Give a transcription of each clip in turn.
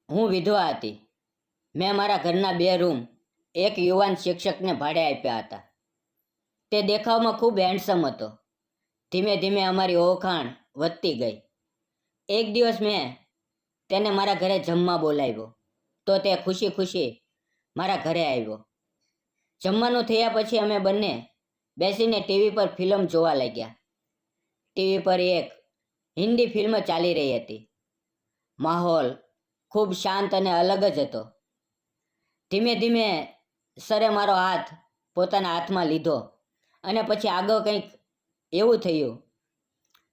હું વિધવા હતી. મેં મારા ઘરના 2 રૂમ એક યુવાન શિક્ષકને ભાડે આપ્યા હતા. તે દેખાવમાં ખૂબ હેન્ડસમ હતો. ધીમે ધીમે અમારી ઓળખાણ વધતી ગઈ. એક દિવસ મેં તેને મારા ઘરે જમવા બોલાવ્યો તો તે ખુશી ખુશી મારા ઘરે આવ્યો. જમવાનું થયા પછી અમે બંને બેસીને ટીવી પર ફિલ્મ જોવા લાગ્યા. ટીવી પર એક હિન્દી ફિલ્મ ચાલી રહી હતી. માહોલ ખૂબ શાંત અને અલગ જ હતો. ધીમે ધીમે સરે મારો હાથ પોતાના હાથમાં લીધો અને પછી આગળ કંઈક એવું થયું.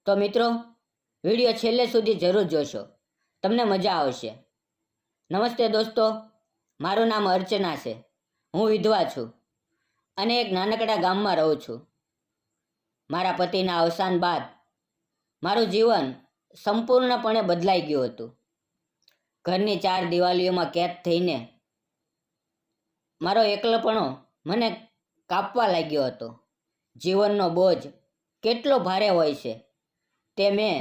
તો મિત્રો, વિડીયો છેલ્લે સુધી જરૂર જોશો, તમને મજા આવશે. નમસ્તે દોસ્તો, મારું નામ અર્ચના છે. હું વિધવા છું અને એક નાનકડા ગામમાં રહું છું. મારા પતિના અવસાન બાદ મારું જીવન સંપૂર્ણપણે બદલાઈ ગયું હતું. ઘરની 4 દિવાલીઓમાં કેદ થઈને મારો એકલપણો મને કાપવા લાગ્યો હતો. જીવનનો બોજ કેટલો ભારે હોય છે તે મેં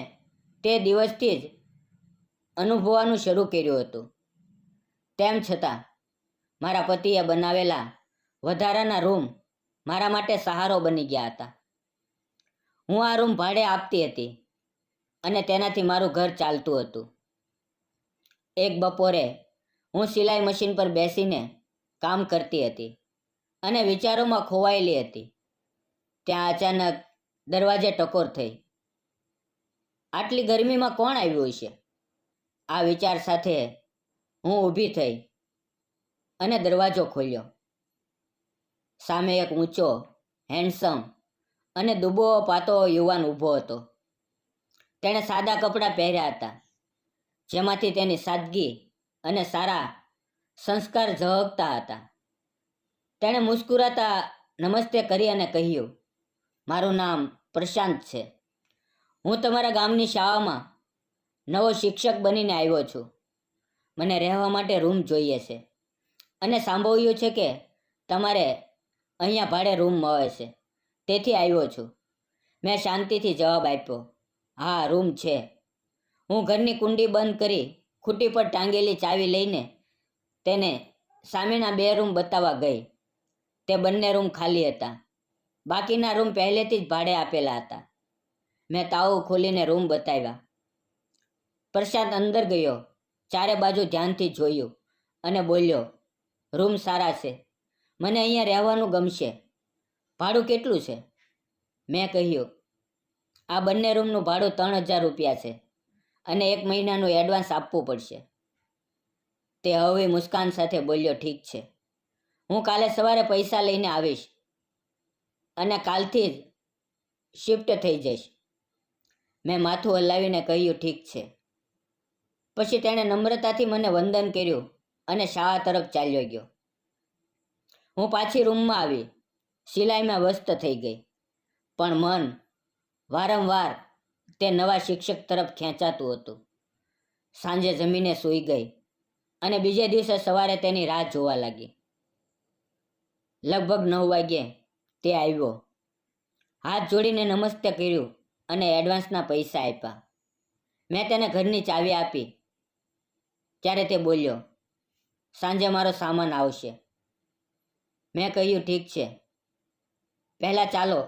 તે દિવસથી જ અનુભવવાનું શરૂ કર્યું હતું. તેમ છતાં મારા પતિએ બનાવેલા વધારાના રૂમ મારા માટે સહારો બની ગયા હતા. હું આ રૂમ ભાડે આપતી હતી અને તેનાથી મારું ઘર ચાલતું હતું. એક બપોરે હું સિલાઈ મશીન પર બેસીને કામ કરતી હતી અને વિચારોમાં ખોવાયેલી હતી. ત્યાં અચાનક દરવાજે ટકોર થઈ. આટલી ગરમીમાં કોણ આવ્યું હશે? આ વિચાર સાથે હું ઊભી થઈ અને દરવાજો ખોલ્યો. સામે એક ઊંચો, હેન્ડસમ અને દુબળો પાતો યુવાન ઊભો હતો. તેણે સાદા કપડાં પહેર્યા હતા, જેમાંથી તેની સાદગી અને સારા સંસ્કાર ઝળકતા હતા. તેણે મુસ્કુરાતા નમસ્તે કરી અને કહ્યું, મારું નામ પ્રશાંત છે. હું તમારા ગામની શાળામાં નવો શિક્ષક બનીને આવ્યો છું. મને રહેવા માટે રૂમ જોઈએ છે અને સાંભળ્યું છે કે તમારે અહીંયા ભાડે રૂમ મળે છે, તેથી આવ્યો છું. મેં શાંતિથી જવાબ આપ્યો, હા, રૂમ છે. હું ઘરની કુંડી બંધ કરી ખૂટી પર ટાંગેલી ચાવી લઈને તેને સામેના 2 રૂમ બતાવવા ગઈ. તે બંને રૂમ ખાલી હતા. બાકીના રૂમ પહેલેથી જ ભાડે આપેલા હતા. મેં તાળું ખોલીને રૂમ બતાવ્યા. પ્રશાંત અંદર ગયો, ચારે બાજુ ધ્યાનથી જોયું અને બોલ્યો, રૂમ સારા છે. મને અહીંયા રહેવાનું ગમશે. ભાડું કેટલું છે? મેં કહ્યું, આ બંને રૂમનું ભાડું 3000 રૂપિયા છે અને 1 મહિનાનું એડવાન્સ આપવું પડશે. તે હળવી મુસ્કાન સાથે બોલ્યો, ઠીક છે. હું કાલે સવારે પૈસા લઈને આવીશ અને કાલથી જ શિફ્ટ થઈ જઈશ. મેં માથું હલાવીને કહ્યું, ઠીક છે. પછી તેણે નમ્રતાથી મને વંદન કર્યું અને શાળા તરફ ચાલ્યો ગયો. હું પાછી રૂમમાં આવી, સિલાઈમાં વ્યસ્ત થઈ ગઈ, પણ મન વારંવાર તે નવા શિક્ષક તરફ ખેંચાતું હતું. સાંજે જમીને સૂઈ ગઈ અને બીજે દિવસે સવારે તેની રાહ જોવા લાગી. લગભગ 9 વાગ્યે તે આવ્યો. હાથ જોડીને નમસ્તે કર્યું અને એડવાન્સના પૈસા આપ્યા. મેં તેને ઘરની ચાવી આપી ત્યારે તે બોલ્યો, સાંજે મારો સામાન આવશે. મેં કહ્યું, ઠીક છે. પહેલાં ચાલો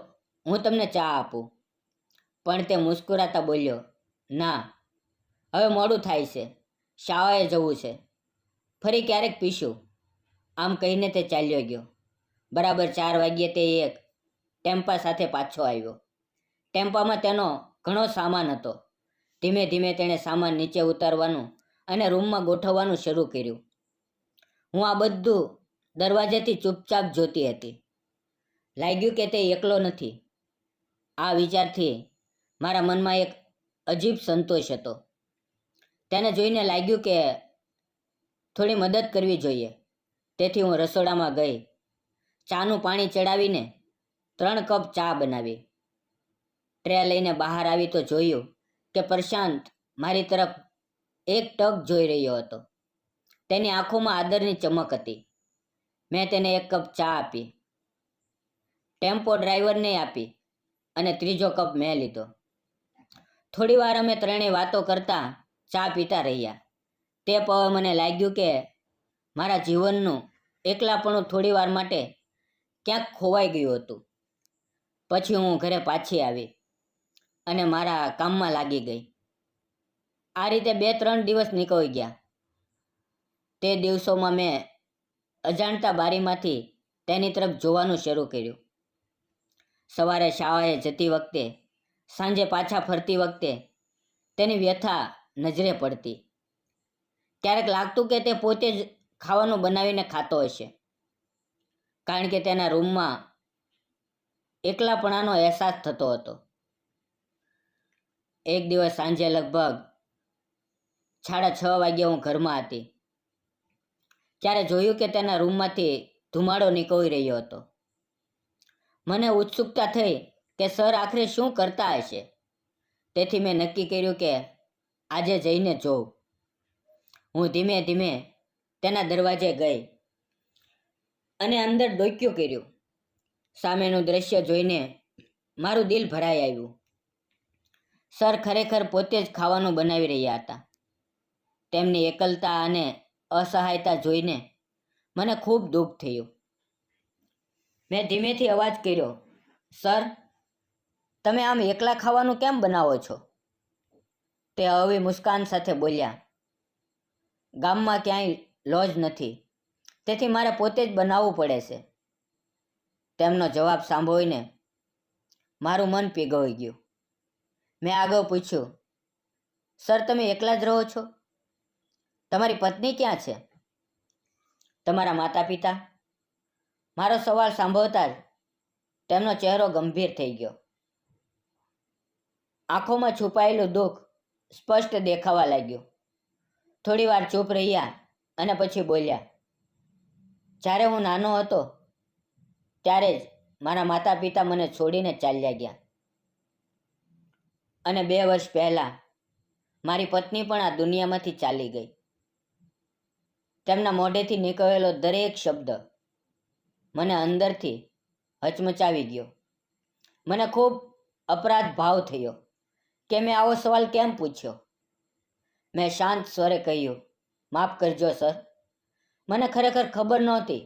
હું તમને ચા આપું. પણ તે મુસ્કુરાતા બોલ્યો, ના, હવે મોડું થાય છે. શાળાએ જવું છે. ફરી ક્યારેક પીશું. આમ કહીને તે ચાલ્યો ગયો. બરાબર 4 વાગ્યે તે એક ટેમ્પા સાથે પાછો આવ્યો. ટેમ્પામાં તેનો ઘણો સામાન હતો. ધીમે ધીમે તેણે સામાન નીચે ઉતારવાનું અને રૂમમાં ગોઠવવાનું શરૂ કર્યું. હું આ બધું દરવાજેથી ચૂપચાપ જોતી હતી. લાગ્યું કે તે એકલો નથી. આ વિચારથી મારા મનમાં એક અજીબ સંતોષ હતો. તેને જોઈને લાગ્યું કે થોડી મદદ કરવી જોઈએ. તેથી હું રસોડામાં ગઈ. ચાનું પાણી ચડાવીને 3 કપ ચા બનાવી. ટ્રે લઈને બહાર આવી તો જોયું કે પ્રશાંત મારી તરફ એક ટક જોઈ રહ્યો હતો. તેની આંખોમાં આદરની ચમક હતી. મેં તેને 1 કપ ચા આપી, ટેમ્પો ડ્રાઈવરને આપી અને 3જો કપ મેં લીધો. થોડી વાર અમે ત્રણેય વાતો કરતા ચા પીતા રહ્યા. તે પવે મને લાગ્યું કે મારા જીવનનું એકલાપણું થોડી વાર માટે ક્યાંક ખોવાઈ ગયું હતું. પછી હું ઘરે પાછી આવી અને મારા કામમાં લાગી ગઈ. આ રીતે 2-3 દિવસ નીકળી ગયા. તે દિવસોમાં મેં અજાણતા બારીમાંથી તેની તરફ જોવાનું શરૂ કર્યું. સવારે શાળાએ જતી વખતે, સાંજે પાછા ફરતી વખતે તેની વ્યથા નજરે પડતી. ક્યારેક લાગતું કે તે પોતે જ ખાવાનું બનાવીને ખાતો હશે, કારણ કે તેના રૂમમાં એકલાપણાનો અહેસાસ થતો હતો. એક દિવસ સાંજે લગભગ 6:30 વાગ્યે હું ઘરમાં હતી ત્યારે જોયું કે તેના રૂમમાંથી ધુમાડો નીકળી રહ્યો હતો. મને ઉત્સુકતા થઈ કે સર આખરે શું કરતા હશે. તેથી મેં નક્કી કર્યું કે આજે જઈને જોઉં. હું ધીમે ધીમે તેના દરવાજે ગઈ અને અંદર ડોક્યું કર્યું. સામેનું દ્રશ્ય જોઈને મારું દિલ ભરાઈ આવ્યું. સર ખરેખર પોતે જ ખાવાનું બનાવી રહ્યા હતા. તેમની એકલતા અને અસહાયતા જોઈને મને ખૂબ દુઃખ થયું. મેં ધીમેથી અવાજ કર્યો, સર, તમે આમ એકલા ખાવાનું કેમ બનાવો છો? તે હળવી મુસ્કાન સાથે બોલ્યા, ગામમાં ક્યાંય લોજ નથી, તેથી મારે પોતે જ બનાવવું પડે છે. તેમનો જવાબ સાંભળીને મારું મન પીગળી ગયું. મેં આગળ પૂછ્યું, સર, તમે એકલા જ રહો છો? તમારી પત્ની ક્યાં છે? તમારા માતા પિતા? મારો સવાલ સાંભળતા જ તેમનો ચહેરો ગંભીર થઈ ગયો. આંખોમાં છુપાયેલું દુઃખ સ્પષ્ટ દેખાવા લાગ્યું. થોડી વાર ચૂપ રહ્યા અને પછી બોલ્યા, જ્યારે હું નાનો હતો ત્યારે જ મારા માતા પિતા મને છોડીને ચાલ્યા ગયા. અને 2 વર્ષ પહેલાં મારી પત્ની પણ આ દુનિયામાંથી ચાલી ગઈ. તેમના મોઢેથી નીકળેલો દરેક શબ્દ મને અંદરથી હચમચાવી ગયો. મને ખૂબ અપરાધ ભાવ થયો કે મેં આવો સવાલ કેમ પૂછ્યો. મેં શાંત સ્વરે કહ્યું, માફ કરજો સર, મને ખરેખર ખબર નહોતી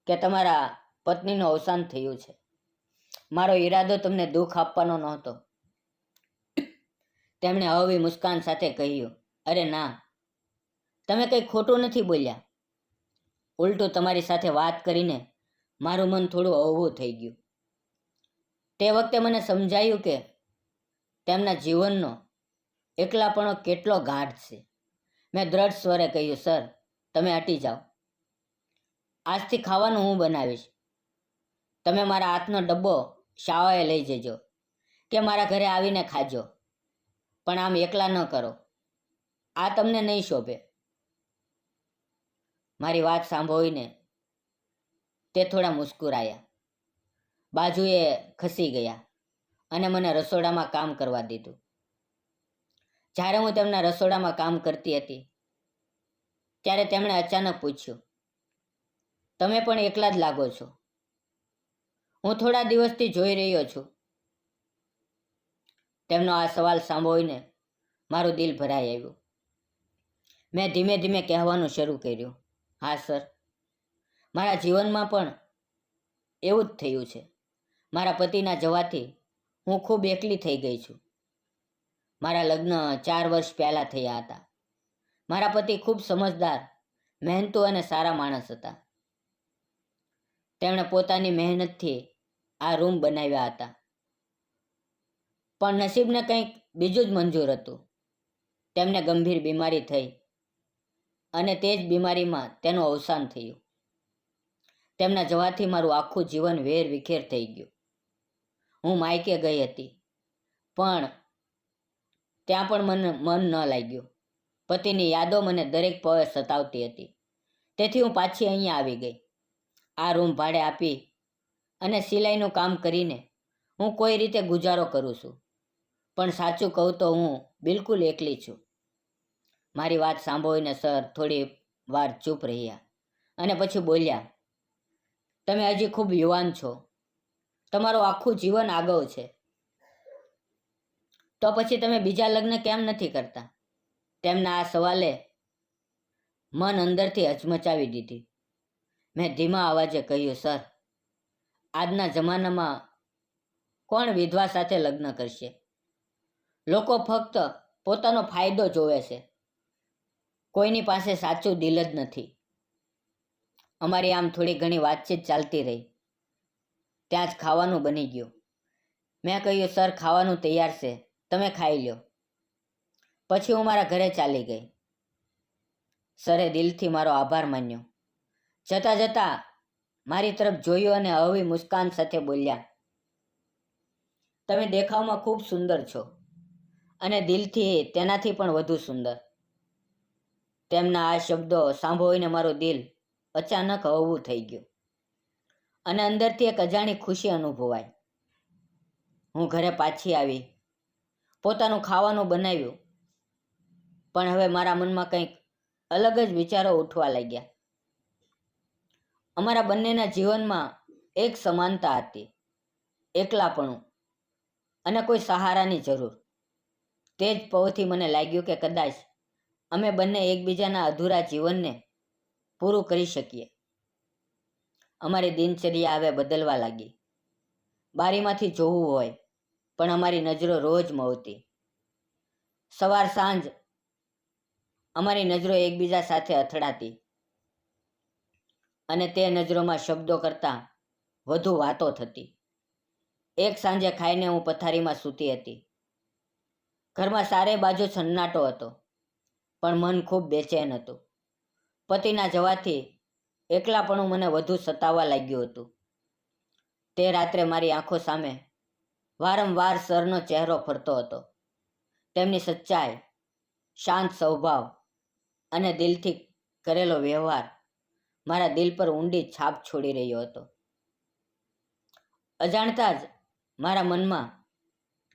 કે તમારા પત્નીનું અવસાન થયું છે. મારો ઈરાદો તમને દુઃખ આપવાનો નહોતો. તેમણે હળવી મુસ્કાન સાથે કહ્યું, અરે ના, તમે કંઈ ખોટું નથી બોલ્યા. ઉલટું તમારી સાથે વાત કરીને મારું મન થોડું હળવું થઈ ગયું. તે વખતે મને સમજાયું કે તેમના જીવનનો એકલાપણો કેટલો ગાઢ છે. મેં દ્રઢ સ્વરે કહ્યું, સર, તમે હટી જાઓ. આજથી ખાવાનું હું બનાવીશ. તમે મારા હાથનો ડબ્બો શાળાએ લઈ જજો કે મારા ઘરે આવીને ખાજો, પણ આમ એકલા ન કરો. આ તમને નહીં શોભે. મારી વાત સાંભળીને તે થોડા મુસ્કુરાયા, બાજુએ ખસી ગયા અને મને રસોડામાં કામ કરવા દીધું. જ્યારે હું તેમના રસોડામાં કામ કરતી હતી ત્યારે તેમણે અચાનક પૂછ્યું, તમે પણ એકલા જ લાગો છો? હું થોડા દિવસથી જોઈ રહ્યો છું. તેમનો આ સવાલ સાંભળીને મારું દિલ ભરાઈ આવ્યું. મેં ધીમે ધીમે કહેવાનું શરૂ કર્યું, હા સર, મારા જીવનમાં પણ એવું જ થયું છે. મારા પતિના જવાથી હું ખૂબ એકલી થઈ ગઈ છું. મારા લગ્ન 4 વર્ષ પહેલાં થયા હતા. મારા પતિ ખૂબ સમજદાર, મહેનતુ અને સારા માણસ હતા. તેમણે પોતાની મહેનતથી આ રૂમ બનાવ્યા હતા. પણ નસીબને કંઈક બીજું જ મંજૂર હતું. તેમને ગંભીર બીમારી થઈ અને તે જ બીમારીમાં તેનું અવસાન થયું. તેમના જવાથી મારું આખું જીવન વેર વિખેર થઈ ગયું. હું માયકે ગઈ હતી, પણ ત્યાં પણ મને મન ન લાગ્યું. પતિની યાદો મને દરેક પળે સતાવતી હતી. તેથી હું પાછી અહીંયા આવી ગઈ. આ રૂમ ભાડે આપી અને સિલાઈનું કામ કરીને હું કોઈ રીતે ગુજારો કરું છું. પણ સાચું કહું તો હું બિલકુલ એકલી છું. મારી વાત સાંભળીને સર થોડી વાર ચૂપ રહ્યા અને પછી બોલ્યા, તમે હજી ખૂબ યુવાન છો. તમારું આખું જીવન આગળ છે. તો પછી તમે બીજા લગ્ન કેમ નથી કરતા? તેમના આ સવાલે મન અંદરથી હચમચાવી દીધી. મેં ધીમા અવાજે કહ્યું, સર, આજના જમાનામાં કોણ વિધવા સાથે લગ્ન કરશે? લોકો ફક્ત પોતાનો ફાયદો જોવે છે. કોઈની પાસે સાચું દિલ જ નથી. અમારી આમ થોડી ઘણી વાતચીત ચાલતી રહી. ત્યાં જ ખાવાનું બની ગયું. મેં કહ્યું, સર, ખાવાનું તૈયાર છે, તમે ખાઈ લો. પછી હું મારા ઘરે ચાલી ગઈ. સરે દિલથી મારો આભાર માન્યો. જતાં જતાં મારી તરફ જોયું અને હળવી મુસ્કાન સાથે બોલ્યા, તમે દેખાવમાં ખૂબ સુંદર છો અને દિલથી તેનાથી પણ વધુ સુંદર. તેમના આ શબ્દો સાંભળીને મારું દિલ અચાનક હળવું થઈ ગયું અને અંદરથી એક અજાણી ખુશી અનુભવાઈ. હું ઘરે પાછી આવી, પોતાનું ખાવાનું બનાવ્યું, પણ હવે મારા મનમાં કંઈક અલગ જ વિચારો ઉઠવા લાગ્યા. અમારા બંનેના જીવનમાં એક સમાનતા હતી, એકલાપણું અને કોઈ સહારાની જરૂર. તે જ પળથી મને લાગ્યું કે કદાચ અમે બંને એકબીજાના અધૂરા જીવનને પૂરું કરી શકીએ. અમારી દિનચર્યા હવે બદલવા લાગી. બારીમાંથી જોવું હોય પણ અમારી નજરો રોજ મળતી. સવાર સાંજ અમારી નજરો એકબીજા સાથે અથડાતી અને તે નજરોમાં શબ્દો કરતાં વધુ વાતો થતી. એક સાંજે ખાઈને હું પથારીમાં સૂતી હતી. ઘરમાં ચારે બાજુ સન્નાટો હતો, પણ મન ખૂબ બેચેન હતું. પતિના જવાથી એકલાપણું મને વધુ સતાવવા લાગ્યું હતું. તે રાત્રે મારી આંખો સામે વારંવાર સરનો ચહેરો ફરતો હતો. તેમની સચ્ચાઈ, શાંત સ્વભાવ અને દિલથી કરેલો વ્યવહાર મારા દિલ પર ઊંડી છાપ છોડી રહ્યો હતો. અજાણતા જ મારા મનમાં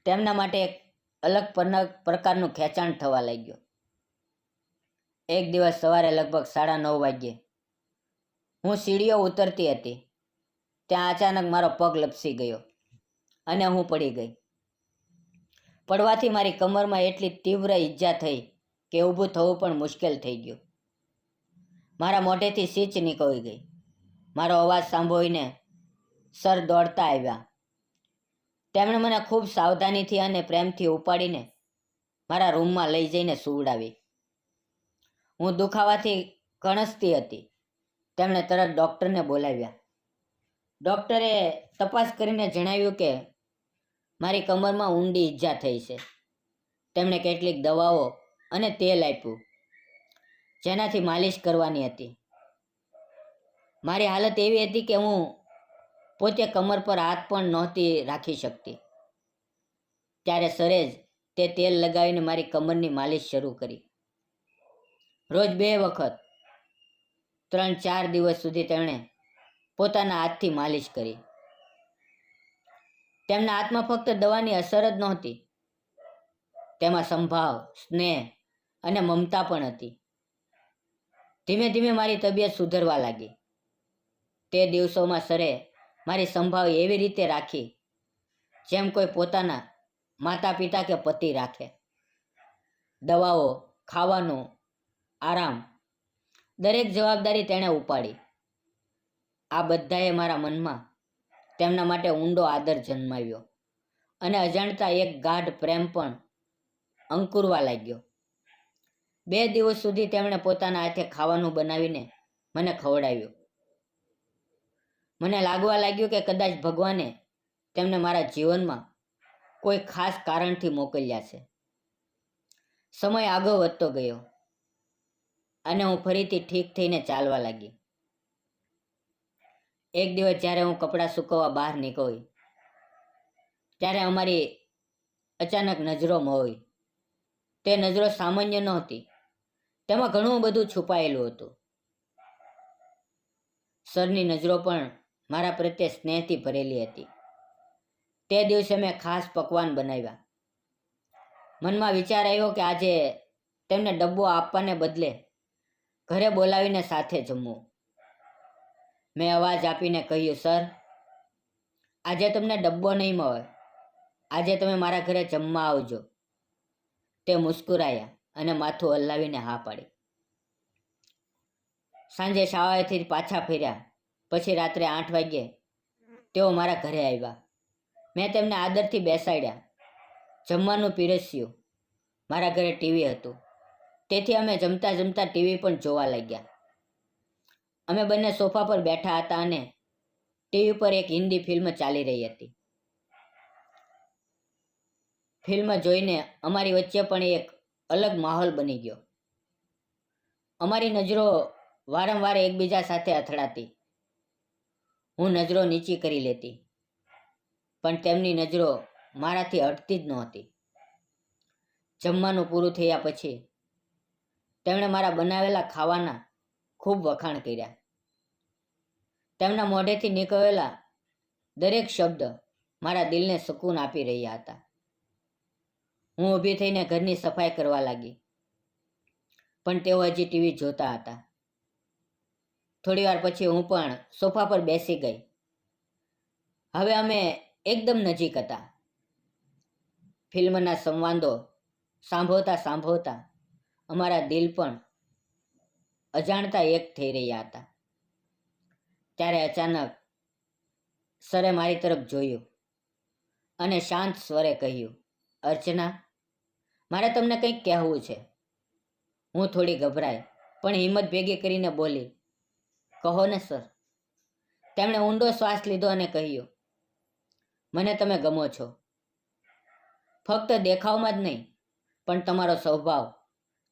તેમના માટે એક અલગ પ્રકારનું ખેંચાણ થવા લાગ્યું. એક દિવસ સવારે લગભગ 9:30 વાગ્યે હું સીડીઓ ઉતરતી હતી. ત્યાં અચાનક મારો પગ લપસી ગયો અને હું પડી ગઈ. પડવાથી મારી કમરમાં એટલી તીવ્ર ઈજા થઈ કે ઊભું થવું પણ મુશ્કેલ થઈ ગયું. મારા મોઢેથી સીચ નીકળી ગઈ. મારો અવાજ સાંભળીને સર દોડતા આવ્યા. તેમણે મને ખૂબ સાવધાનીથી અને પ્રેમથી ઉપાડીને મારા રૂમમાં લઈ જઈને સુવડાવી. હું દુખાવાથી કણસતી હતી. તેમણે તરત ડૉક્ટરને બોલાવ્યા. ડૉક્ટરે તપાસ કરીને જણાવ્યું કે મારી કમરમાં ઊંડી ઈજા થઈ છે. તેમણે કેટલીક દવાઓ અને તેલ આપ્યું, જેનાથી માલિશ કરવાની હતી. મારી હાલત એવી હતી કે હું પોતે કમર પર હાથ પણ નહોતી રાખી શકતી. ત્યારે સરે જ તે તેલ લગાવીને મારી કમરની માલિશ શરૂ કરી. રોજ 2 વખત 3-4 દિવસ સુધી તેમણે પોતાના હાથથી માલિશ કરી. તેમના હાથમાં ફક્ત દવાની અસર જ નહોતી, તેમાં સંભાવ, સ્નેહ અને મમતા પણ હતી. ધીમે ધીમે મારી તબિયત સુધરવા લાગી. તે દિવસોમાં સરે મારી સંભાળ એવી રીતે રાખી જેમ કોઈ પોતાના માતા પિતા કે પતિ રાખે. દવાઓ, ખાવાનું, આરામ, દરેક જવાબદારી તેણે ઉપાડી. આ બધાએ મારા મનમાં તેમના માટે ઊંડો આદર જન્માવ્યો અને અજાણતા એક ગાઢ પ્રેમ પણ અંકુરવા લાગ્યો. 2 દિવસ સુધી તેમણે પોતાના હાથે ખાવાનું બનાવીને મને ખવડાવ્યું. મને લાગવા લાગ્યું કે કદાચ ભગવાને તેમને મારા જીવનમાં કોઈ ખાસ કારણથી મોકલ્યા છે. સમય આગળ વધતો ગયો અને હું ફરીથી ઠીક થઈને ચાલવા લાગી. એક દિવસ જ્યારે હું કપડાં સૂકવવા બહાર નીકળી, ત્યારે અમારી અચાનક નજરો મળી. તે નજરો સામાન્ય નહોતી, તેમાં ઘણું બધું છુપાયેલું હતું. સરની નજરો પણ મારા પ્રત્યે સ્નેહથી ભરેલી હતી. તે દિવસે મેં ખાસ પકવાન બનાવ્યા. મનમાં વિચાર આવ્યો કે આજે તેમને ડબ્બો આપવાને બદલે ઘરે બોલાવીને સાથે જમવું. મેં અવાજ આપીને કહ્યું, સર, આજે તમને ડબ્બો નહીં મળે. આજે તમે મારા ઘરે જમવા આવજો. તે મુસ્કુરાયા અને માથું હલાવીને હા પાડી. સાંજે શાળાએથી પાછા ફર્યા પછી રાત્રે 8 વાગ્યે તેઓ મારા ઘરે આવ્યા. મેં તેમને આદરથી બેસાડ્યા, જમવાનું પીરસ્યું. મારા ઘરે ટીવી હતું, તેથી અમે જમતા જમતા ટીવી પણ જોવા લાગ્યા. અમે બંને સોફા પર બેઠા હતા અને ટીવી પર એક હિન્દી ફિલ્મ ચાલી રહી હતી. ફિલ્મ જોઈને અમારી વચ્ચે પણ એક અલગ માહોલ બની ગયો. અમારી નજરો વારંવાર એકબીજા સાથે અથડાતી. હું નજરો નીચી કરી લેતી, પણ તેમની નજરો મારાથી હટતી જ નહોતી. જમવાનું પૂરું થયા પછી તેમણે મારા બનાવેલા ખાવાના ખૂબ વખાણ કર્યા. તેમના મોઢેથી નીકળેલા દરેક શબ્દ મારા દિલને સુકૂન આપી રહ્યા હતા. હું ઊભી થઈને ઘરની સફાઈ કરવા લાગી, પણ તેઓ હજી ટીવી જોતા હતા. થોડી વાર પછી હું પણ સોફા પર બેસી ગઈ. હવે અમે એકદમ નજીક હતા. ફિલ્મના સંવાદો સાંભળતા સાંભળતા અમારા દિલ પણ અજાણતા એક થઈ રહ્યા હતા. ત્યારે અચાનક સરે મારી તરફ જોયું અને શાંત સ્વરે કહ્યું, અર્ચના, મારે તમને કંઈક કહેવું છે. હું થોડી ગભરાઈ, પણ હિંમત ભેગી કરીને બોલી, કહો ને સર. તેમણે ઊંડો શ્વાસ લીધો અને કહ્યું, મને તમે ગમો છો. ફક્ત દેખાવમાં જ નહીં, પણ તમારો સ્વભાવ,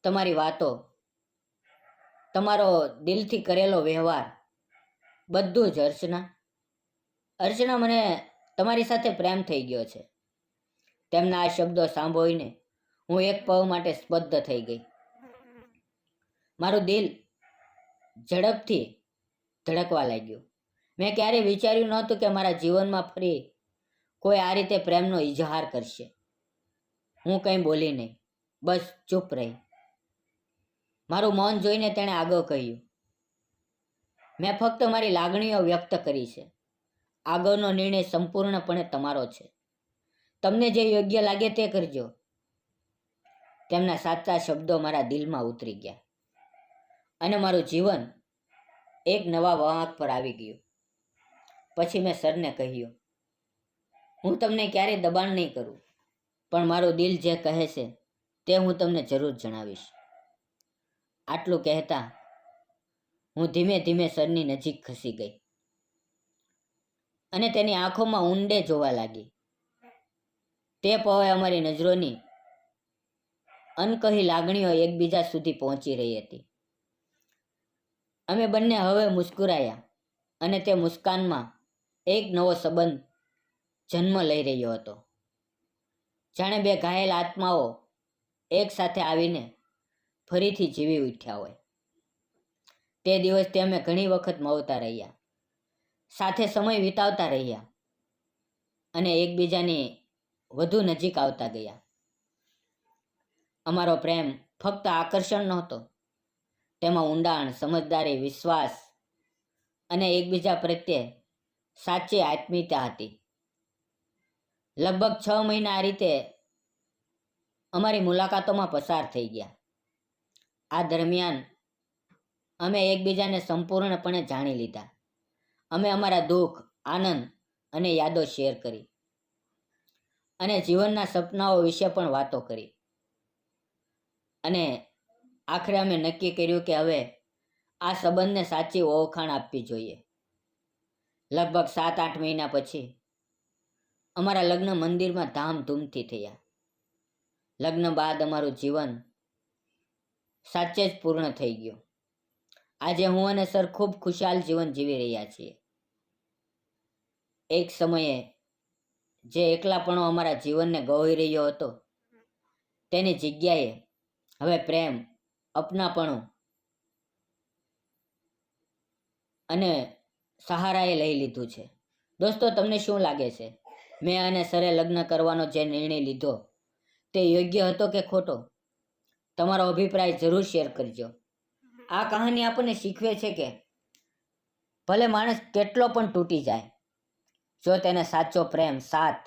તમારી વાતો, તમારો દિલથી કરેલો વ્યવહાર, બધું જ. અર્ચના, મને તમારી સાથે પ્રેમ થઈ ગયો છે. તેમના આ શબ્દો સાંભળીને હું એક પળ માટે સ્તબ્ધ થઈ ગઈ. મારું દિલ ઝડપથી ધડકવા લાગ્યું. મેં ક્યારેય વિચાર્યું નહોતું કે મારા જીવનમાં ફરી કોઈ આ રીતે પ્રેમનો ઇજહાર કરશે. હું કંઈ બોલી નહીં, બસ ચૂપ રહી. મારું મૌન જોઈને તેણે આગળ કહ્યું, મેં ફક્ત મારી લાગણીઓ વ્યક્ત કરી છે. આગળનો નિર્ણય સંપૂર્ણપણે તમારો છે. તમને જે યોગ્ય લાગે તે કરજો. તેમના સાચા શબ્દો મારા દિલમાં ઉતરી ગયા અને મારું જીવન એક નવા વળાંક પર આવી ગયું. પછી મેં સરને કહ્યું, હું તમને ક્યારેય દબાણ નહીં કરું, પણ મારું દિલ જે કહે છે તે હું તમને જરૂર જણાવીશ. આટલું કહેતા હું ધીમે ધીમે સરની નજીક ખસી ગઈ અને તેની આંખોમાં ઊંડે જોવા લાગી. તે પળે અમારી નજરોની અનકહી લાગણીઓ એકબીજા સુધી પહોંચી રહી હતી. અમે બંને હવે મુસ્કુરાયા અને તે મુસ્કાનમાં એક નવો સંબંધ જન્મ લઈ રહ્યો હતો. જાણે બે ઘાયલ આત્માઓ એક સાથે આવીને ફરીથી જીવી ઉઠ્યા હોય. તે દિવસથી અમે ઘણી વખત મળતા રહ્યા, સાથે સમય વિતાવતા રહ્યા અને એકબીજાની વધુ નજીક આવતા ગયા. અમારો પ્રેમ ફક્ત આકર્ષણ નહોતો, તેમાં ઊંડાણ, સમજદારી, વિશ્વાસ અને એકબીજા પ્રત્યે સાચી આત્મીયતા હતી. લગભગ 6 મહિના આ રીતે અમારી મુલાકાતોમાં પસાર થઈ ગયા. આ દરમિયાન અમે એકબીજાને સંપૂર્ણપણે જાણી લીધા. અમે અમારા દુઃખ, આનંદ અને યાદો શેર કરી અને જીવનના સપનાઓ વિશે પણ વાતો કરી. અને આખરે અમે નક્કી કર્યું કે હવે આ સંબંધને સાચી ઓળખાણ આપવી જોઈએ. લગભગ 7-8 મહિના પછી અમારા લગ્ન મંદિરમાં ધામધૂમથી થયા. લગ્ન બાદ અમારું જીવન સાચે જ પૂર્ણ થઈ ગયું. આજે હું અને સર ખૂબ ખુશાલ જીવન જીવી રહ્યા છીએ. એક સમયે જે એકલાપણો અમારા જીવનને ગોળી રહ્યો હતો, તેની જગ્યાએ હવે પ્રેમ, અપનાપણું અને સહારાએ લઈ લીધું છે. દોસ્તો, તમને શું લાગે છે? મેં અને સરે લગ્ન કરવાનો જે નિર્ણય લીધો તે યોગ્ય હતો કે ખોટો? તમારો અભિપ્રાય જરૂર શેર કરજો. આ કહાની આપણને શીખવે છે કે ભલે માણસ કેટલો પણ તૂટી જાય, જો તેને સાચો પ્રેમ, સાથ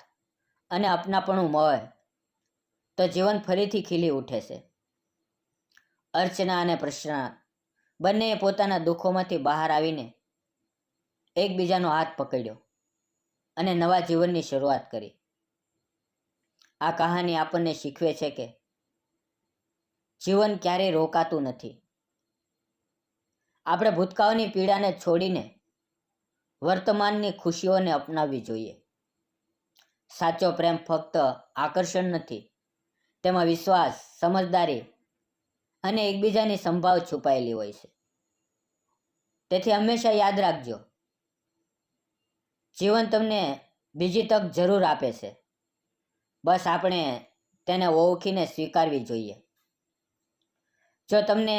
અને અપનાપણું મળે તો જીવન ફરીથી ખીલી ઉઠે છે. અર્ચના અને પ્રશાંત, બંનેએ પોતાના દુઃખોમાંથી બહાર આવીને એકબીજાનો હાથ પકડ્યો અને નવા જીવનની શરૂઆત કરી. આ કહાની આપણને શીખવે છે કે જીવન ક્યારેય રોકાતું નથી. આપણે ભૂતકાળની પીડાને છોડીને વર્તમાનની ખુશીઓને અપનાવવી જોઈએ. સાચો પ્રેમ ફક્ત આકર્ષણ નથી, તેમાં વિશ્વાસ, સમજદારી અને એકબીજાની સંભાળ છુપાયેલી હોય છે. તેથી હંમેશા યાદ રાખજો, જીવન તમને બીજી તક જરૂર આપે છે, બસ આપણે તેને ઓળખીને સ્વીકારવી જોઈએ. જો તમને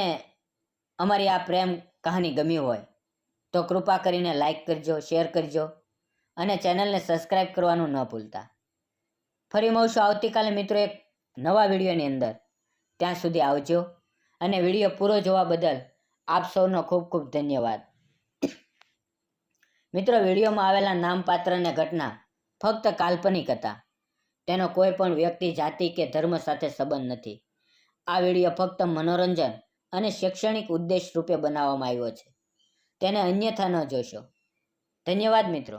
અમારી આ પ્રેમ કહાની ગમી હોય તો કૃપા કરીને લાઈક કરજો, શેર કરજો અને ચેનલને સબસ્ક્રાઈબ કરવાનું ન ભૂલતા. ફરી મળશું આવતીકાલે મિત્રો એક નવા વિડીયોની અંદર. ત્યાં સુધી આવજો અને વિડીયો પૂરો જોવા બદલ આપ સૌનો ખૂબ ખૂબ ધન્યવાદ. મિત્રો, વિડીયોમાં આવેલા નામ, પાત્ર અને ઘટના ફક્ત કાલ્પનિક હતા. તેનો કોઈ પણ વ્યક્તિ, જાતિ કે ધર્મ સાથે સંબંધ નથી. આ વિડીયો ફક્ત મનોરંજન અને શૈક્ષણિક ઉદ્દેશ રૂપે બનાવવામાં આવ્યો છે. તેને અન્યથા ન જોશો. ધન્યવાદ મિત્રો.